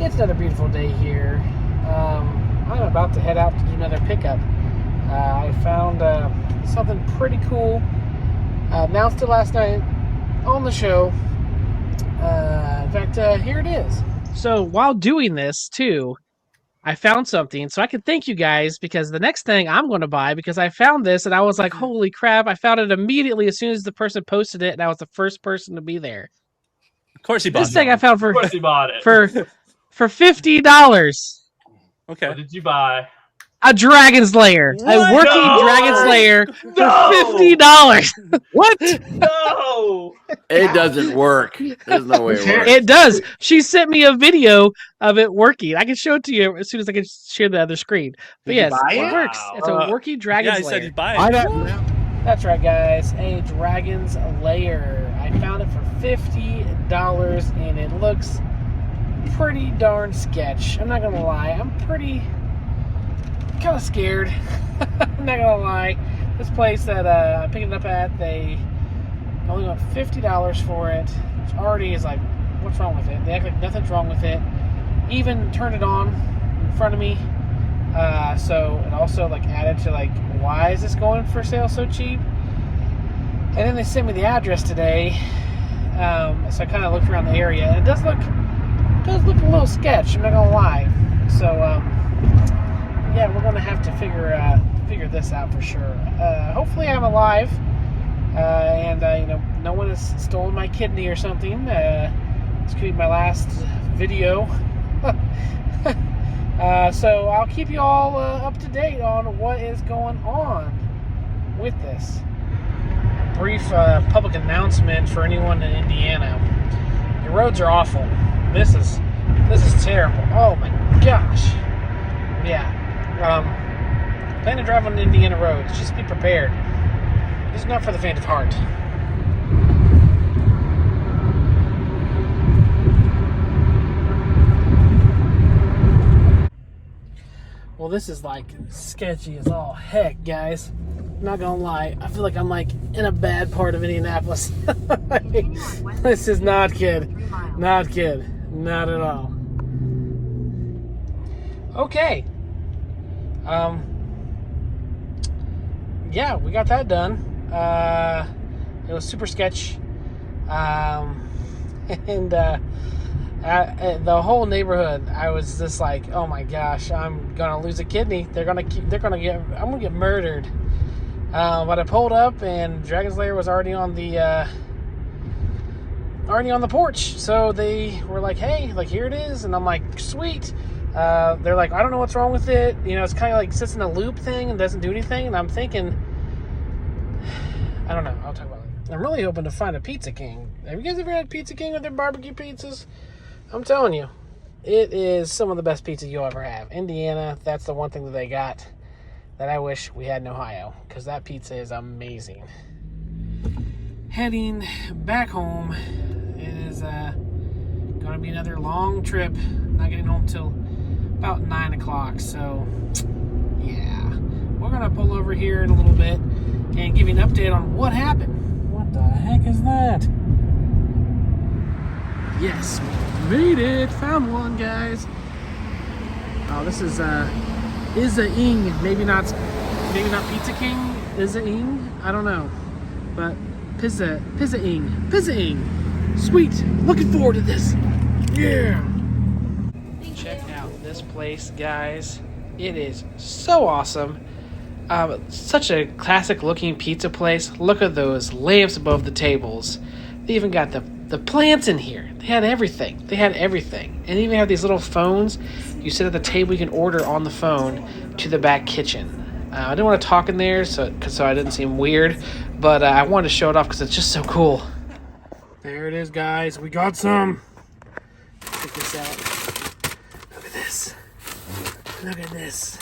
It's another beautiful day here. I'm about to head out to do another pickup. I found something pretty cool. Announced it last night on the show. In fact, here it is. So while doing this too, I found something, so I can thank you guys because the next thing I'm going to buy, because I found this and I was like, holy crap, I found it immediately as soon as the person posted it and I was the first person to be there. Of course he bought it. This thing I found for Of course he bought it. for $50. Okay. What did you buy? A Dragon's Lair. What? A working No! Dragon's Lair for No! $50. What? No! It doesn't work. There's no way it works. It does. She sent me a video of it working. I can show it to you as soon as I can share the other screen. But Did you yes, buy it it? works. It's a working Dragon's Yeah, he Lair. said he'd buy I it. don't. That's right, guys. A Dragon's Lair. I found it for $50, and it looks pretty darn sketch. I'm not gonna lie. I'm pretty kind of scared. I'm not gonna lie. This place that I picked it up at, they only want $50 for it, which already is like, what's wrong with it? They act like nothing's wrong with it. Even turned it on in front of me. So it also like added to like, why is this going for sale so cheap? And then they sent me the address today. So I kind of looked around the area, and it does look a little sketch. I'm not gonna lie. So yeah, we're gonna have to figure this out for sure. Hopefully, I'm alive, and no one has stolen my kidney or something. This could be my last video. So I'll keep you all up to date on what is going on with this. Brief public announcement for anyone in Indiana. Your roads are awful. This is terrible. Oh my gosh. Yeah. Plan to drive on Indiana roads. Just be prepared. This is not for the faint of heart. Well, this is like sketchy as all heck, guys. I'm not gonna lie. I feel like I'm like in a bad part of Indianapolis. This is not good. Not good. Not at all. Okay. Yeah, we got that done. It was super sketch. And the whole neighborhood, I was just like, oh my gosh, I'm gonna lose a kidney. I'm gonna get murdered. But I pulled up and Dragon's Lair was already on the porch. So they were like, hey, like here it is. And I'm like, sweet. They're like, I don't know what's wrong with it. You know, it's kind of like sits in a loop thing and doesn't do anything. And I'm thinking, I don't know. I'll talk about it. I'm really hoping to find a Pizza King. Have you guys ever had Pizza King with their barbecue pizzas? I'm telling you, it is some of the best pizza you'll ever have. Indiana, that's the one thing that they got that I wish we had in Ohio, because that pizza is amazing. Heading back home. It is going to be another long trip. Not getting home till about 9 o'clock. So, yeah. We're going to pull over here in a little bit and give you an update on what happened. What the heck is that? Yes, we made it. Found one, guys. Oh, this is Ing. Maybe not Pizza King. Ing. I don't know. But Pizza Ing. Sweet. Looking forward to this. Yeah. Check out this place, guys. It is so awesome. Such a classic looking pizza place. Look at those lamps above the tables. They even got the plants in here. They had everything. And they even have these little phones. You sit at the table, you can order on the phone to the back kitchen. I didn't want to talk in there so I didn't seem weird, but I wanted to show it off because it's just so cool. There it is, guys. We got some. Check this out. Look at this. Look at this.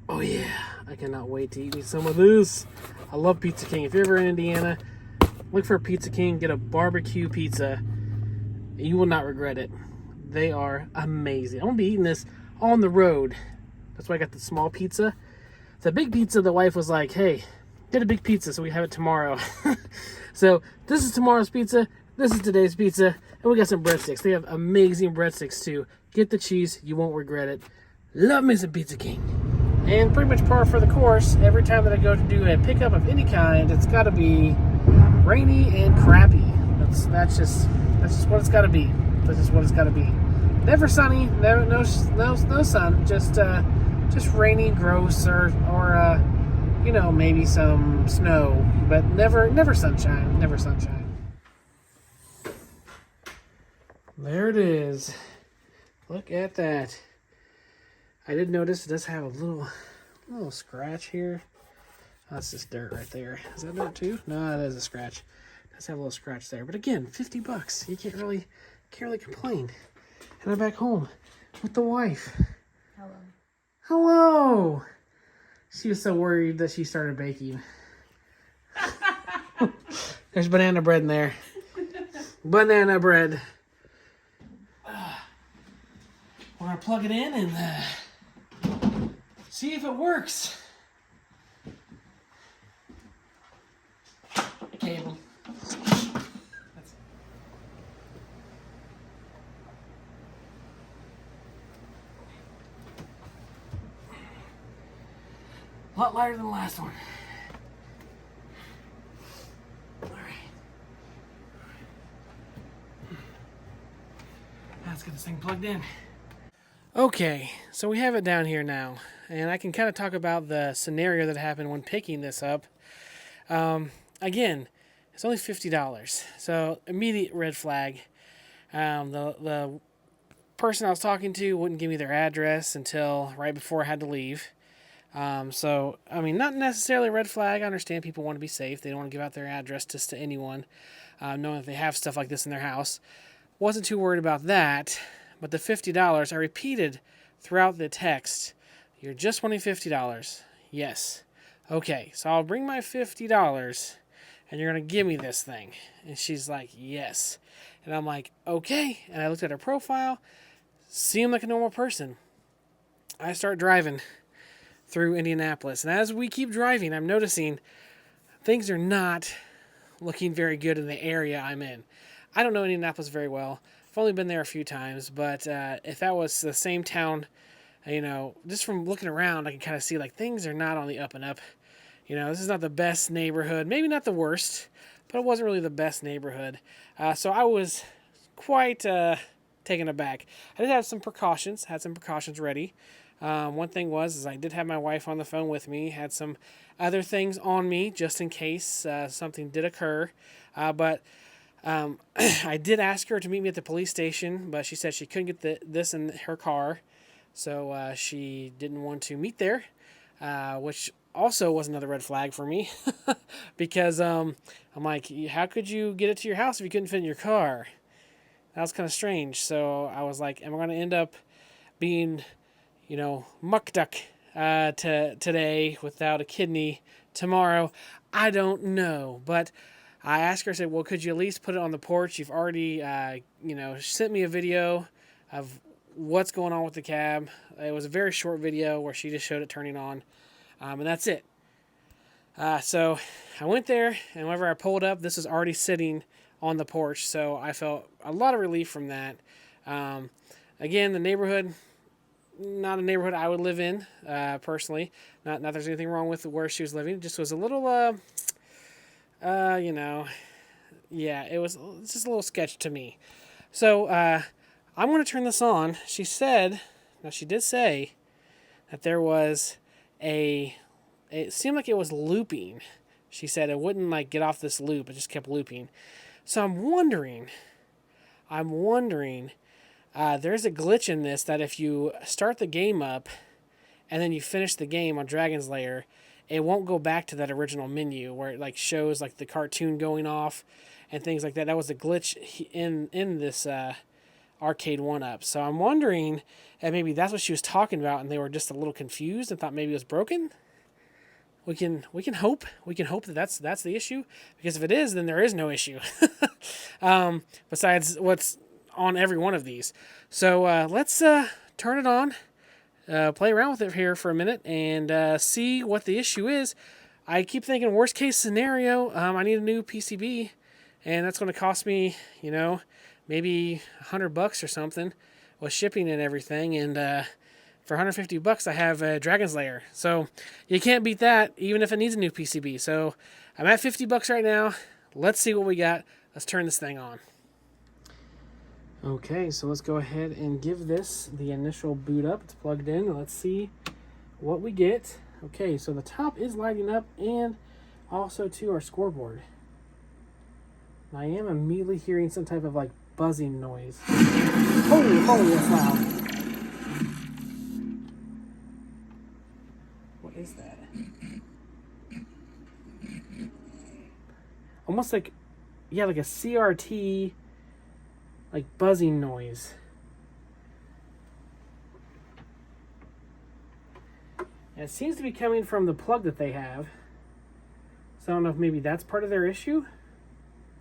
Oh yeah, I cannot wait to eat me some of this. I love Pizza King. If you're ever in Indiana, look for Pizza King. Get a barbecue pizza. You will not regret it. They are amazing. I'm going to be eating this on the road. That's why I got the small pizza. The big pizza, the wife was like, hey, get a big pizza so we have it tomorrow. So this is tomorrow's pizza. This is today's pizza, and we got some breadsticks. They have amazing breadsticks too. Get the cheese, you won't regret it. Love me some Pizza King. And pretty much par for the course, every time that I go to do a pickup of any kind, it's got to be rainy and crappy. That's just what it's got to be. That's just what it's got to be. Never sunny, no sun, just rainy, gross, or you know, maybe some snow, but never sunshine, never sunshine. There it is. Look at that. I did notice it does have a little scratch here. Oh, that's just dirt right there. Is that dirt too? No, it is a scratch. It does have a little scratch there. But again, $50. You can't really complain. And I'm back home with the wife. Hello. She was so worried that she started baking. There's banana bread in there. Banana bread. We're gonna plug it in and see if it works. Cable. That's a lot lighter than the last one. All right. Let's get this thing plugged in. Okay, so we have it down here now, and I can kind of talk about the scenario that happened when picking this up. Again, it's only $50, so immediate red flag. The person I was talking to wouldn't give me their address until right before I had to leave. So, I mean, not necessarily a red flag. I understand people want to be safe. They don't want to give out their address just to anyone, knowing that they have stuff like this in their house. Wasn't too worried about that. But the $50, I repeated throughout the text, you're just wanting $50. Yes. Okay, so I'll bring my $50 and you're going to give me this thing. And she's like, yes. And I'm like, okay. And I looked at her profile, seemed like a normal person. I start driving through Indianapolis. And as we keep driving, I'm noticing things are not looking very good in the area I'm in. I don't know Indianapolis very well. I've only been there a few times, but if that was the same town, you know, just from looking around, I can kind of see like things are not on the up and up. You know, this is not the best neighborhood, maybe not the worst, but it wasn't really the best neighborhood. So I was quite taken aback. I did have some precautions, ready. One thing is I did have my wife on the phone with me, had some other things on me just in case something did occur, but I did ask her to meet me at the police station, but she said she couldn't get this in her car, so she didn't want to meet there, which also was another red flag for me, because I'm like, how could you get it to your house if you couldn't fit in your car? That was kind of strange, so I was like, am I going to end up being, you know, muck duck today without a kidney tomorrow? I don't know, but I asked her, I said, well, could you at least put it on the porch? You've already, you know, sent me a video of what's going on with the cab. It was a very short video where she just showed it turning on, and that's it. So I went there, and whenever I pulled up, this was already sitting on the porch, so I felt a lot of relief from that. Again, the neighborhood, not a neighborhood I would live in, personally. Not there's anything wrong with where she was living. It just was a little, you know, yeah, it's just a little sketch to me. So, I'm going to turn this on. She did say that there was it seemed like it was looping. She said it wouldn't like get off this loop. It just kept looping. So I'm wondering, there's a glitch in this that if you start the game up and then you finish the game on Dragon's Lair, it won't go back to that original menu where it like shows like the cartoon going off and things like that. That was a glitch in this arcade 1-up. So I'm wondering if maybe that's what she was talking about and they were just a little confused and thought maybe it was broken. We can hope that that's the issue, because if it is, then there is no issue. Besides what's on every one of these. So let's turn it on. Play around with it here for a minute and see what the issue is. I keep thinking worst case scenario, I need a new PCB and that's going to cost me, you know, maybe $100 or something with shipping and everything. And for $150, I have Dragon's Lair. So you can't beat that, even if it needs a new PCB. So I'm at $50 right now. Let's see what we got. Let's turn this thing on. Okay, so let's go ahead and give this the initial boot up. It's plugged in. Let's see what we get. Okay, so the top is lighting up, and also to our scoreboard. I am immediately hearing some type of like buzzing noise. Holy moly, that's loud. What is that? Almost like, yeah, like a CRT, like buzzing noise. And it seems to be coming from the plug that they have. So I don't know if maybe that's part of their issue.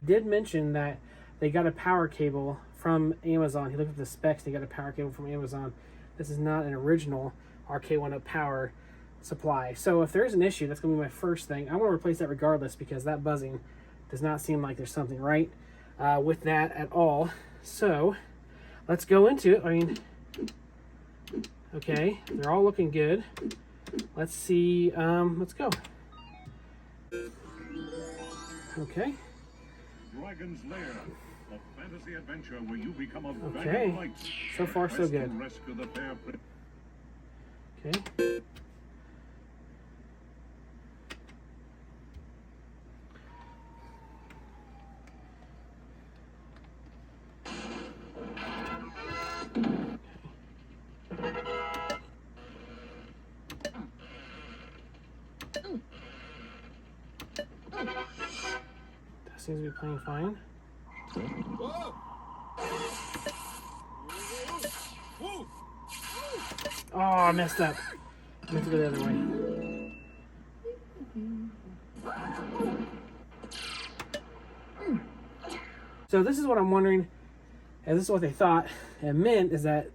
Did mention that they got a power cable from Amazon. He looked at the specs, they got a power cable from Amazon. This is not an original RK1 power supply. So if there is an issue, that's going to be my first thing. I want to replace that regardless, because that buzzing does not seem like there's something right with that at all. So let's go into it. I mean, okay, they're all looking good. Let's see, let's go. Okay. Dragon's Lair, a fantasy adventure where you become a Okay, light. so far so good. Rescue the fair Okay. That seems to be playing fine. Oh, I messed up. I meant to go the other way. So this is what I'm wondering, and this is what they thought it meant, is that,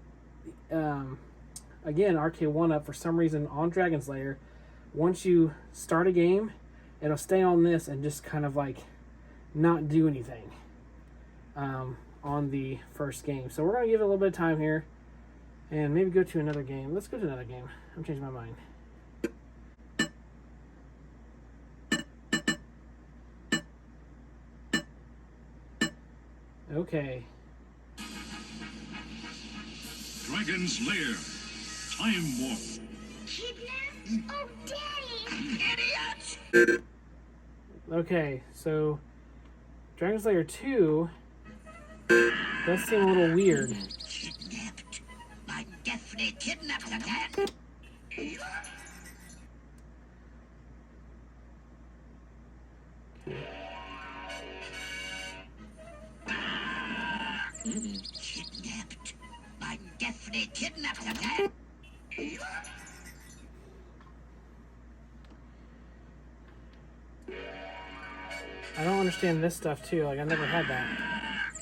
again, RK1-Up, for some reason, on Dragon's Lair, once you start a game, it'll stay on this and just kind of like not do anything on the first game. So we're going to give it a little bit of time here and maybe go to another game. Let's go to another game. I'm changing my mind. Okay. Dragon's Lair, Time Warp. Kidnapped? Oh, Daddy! Idiot! Okay, so Dragon's Lair 2 does seem a little weird. Kidnapped? I'm definitely kidnapped again. Kidnapped? I'm definitely kidnapped again. I don't understand this stuff too. Like, I never had that.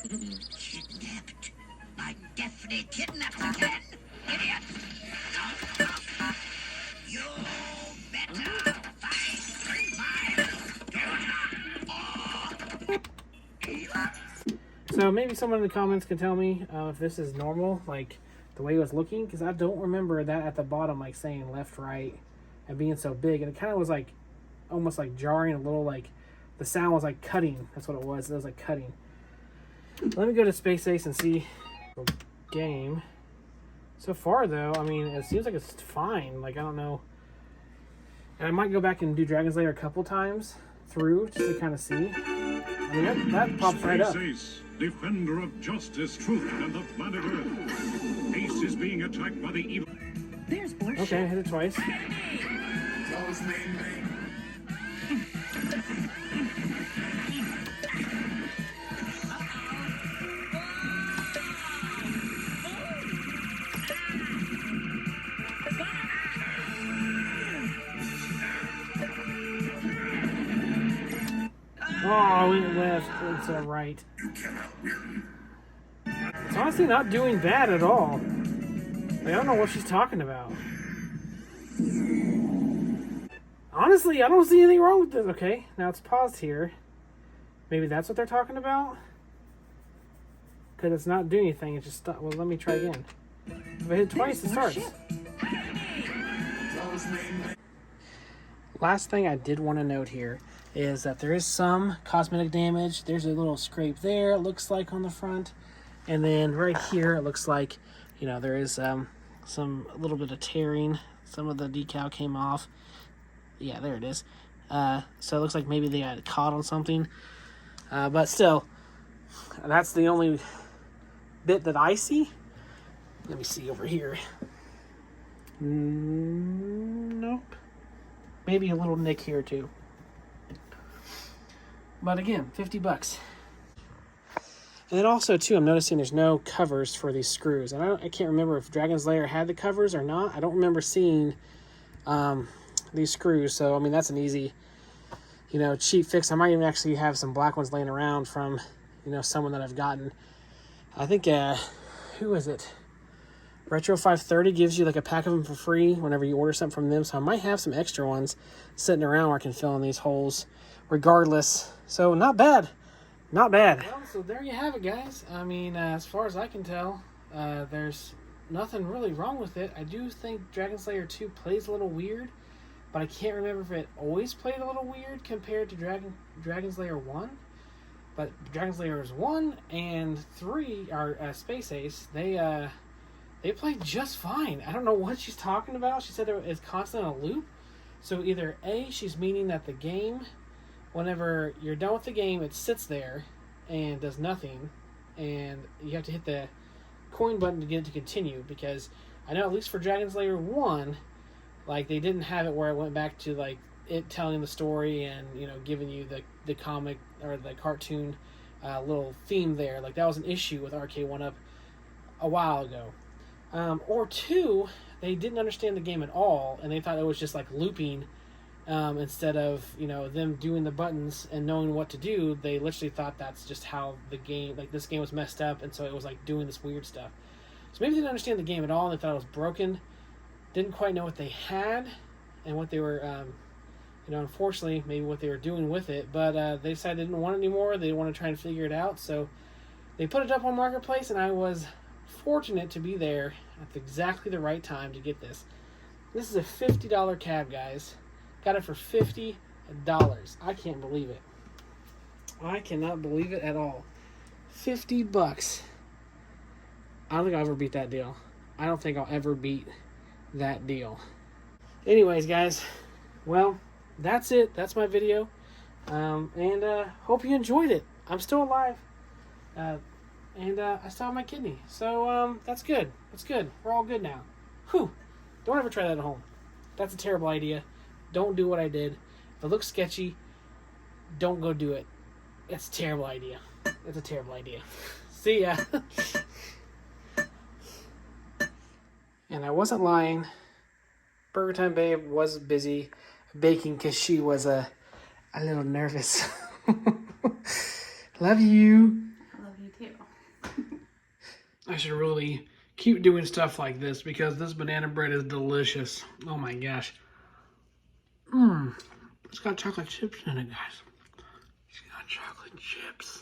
Kidnapped? I'm definitely kidnapped again. Idiot! You better fight my daughter. So maybe someone in the comments can tell me if this is normal, like the way it was looking, because I don't remember that at the bottom, like saying left, right, and being so big. And it kind of was like almost like jarring a little, like the sound was like cutting. That's what it was. It was like cutting. Let me go to Space Ace and see game. So far though, I mean, it seems like it's fine. Like, I don't know. And I might go back and do Dragon's Lair a couple times through just to kind of see. I mean, that pops right up. Space Ace, defender of justice, truth, and the planet Earth. Ace is being attacked by the evil. There's more Okay, hit it twice. Oh, we went left instead of right. It's honestly not doing bad at all. Like, I don't know what she's talking about. Honestly, I don't see anything wrong with this. Okay, now it's paused here. Maybe that's what they're talking about? Because it's not doing anything. It just stopped. Well, let me try again. If I hit twice, it starts. Last thing I did want to note here is that there is some cosmetic damage. There's a little scrape there, it looks like, on the front. And then right here, it looks like, you know, there is a little bit of tearing. Some of the decal came off. Yeah, there it is. So it looks like maybe they got caught on something. But still, that's the only bit that I see. Let me see over here. Nope. Maybe a little nick here too. But again, 50 bucks. And then also too, I'm noticing there's no covers for these screws. And I can't remember if Dragon's Lair had the covers or not. I don't remember seeing these screws. So, I mean, that's an easy, you know, cheap fix. I might even actually have some black ones laying around from, you know, someone that I've gotten. I think, who is it? Retro 530 gives you like a pack of them for free whenever you order something from them. So I might have some extra ones sitting around where I can fill in these holes regardless. So not bad. Not bad. Well, so there you have it, guys. I mean, as far as I can tell, there's nothing really wrong with it. I do think Dragon's Lair 2 plays a little weird, but I can't remember if it always played a little weird compared to Dragon's Lair 1. But Dragon's Lair 1 and 3 are Space Ace. They play just fine. I don't know what she's talking about. She said it's constant on a loop. So either A, she's meaning that the game, whenever you're done with the game, it sits there and does nothing. And you have to hit the coin button to get it to continue. Because I know at least for Dragon's Lair 1, like they didn't have it where it went back to like it telling the story and, you know, giving you the comic or the cartoon little theme there. Like that was an issue with Arcade 1-Up a while ago. Or 2, they didn't understand the game at all, and they thought it was just like looping instead of, you know, them doing the buttons and knowing what to do. They literally thought that's just how the game, like this game was messed up, and so it was like doing this weird stuff. So maybe they didn't understand the game at all, and they thought it was broken, didn't quite know what they had and what they were, you know, unfortunately, maybe what they were doing with it, but they decided they didn't want it anymore. They want to try and figure it out, so they put it up on Marketplace, and I was fortunate to be there at exactly the right time to get this. This is a $50 cab, guys. Got it for $50. I can't believe it. I cannot believe it at all. 50 bucks. I don't think I'll ever beat that deal. I don't think I'll ever beat that deal. Anyways, guys, well, that's it. That's my video. And hope you enjoyed it. I'm still alive. And I still have my kidney. So, that's good. That's good. We're all good now. Whew. Don't ever try that at home. That's a terrible idea. Don't do what I did. If it looks sketchy, don't go do it. It's a terrible idea. It's a terrible idea. See ya. And I wasn't lying. Burger Time Babe was busy baking because she was a little nervous. Love you. I should really keep doing stuff like this because this banana bread is delicious. Oh my gosh. It's got chocolate chips in it, guys. It's got chocolate chips.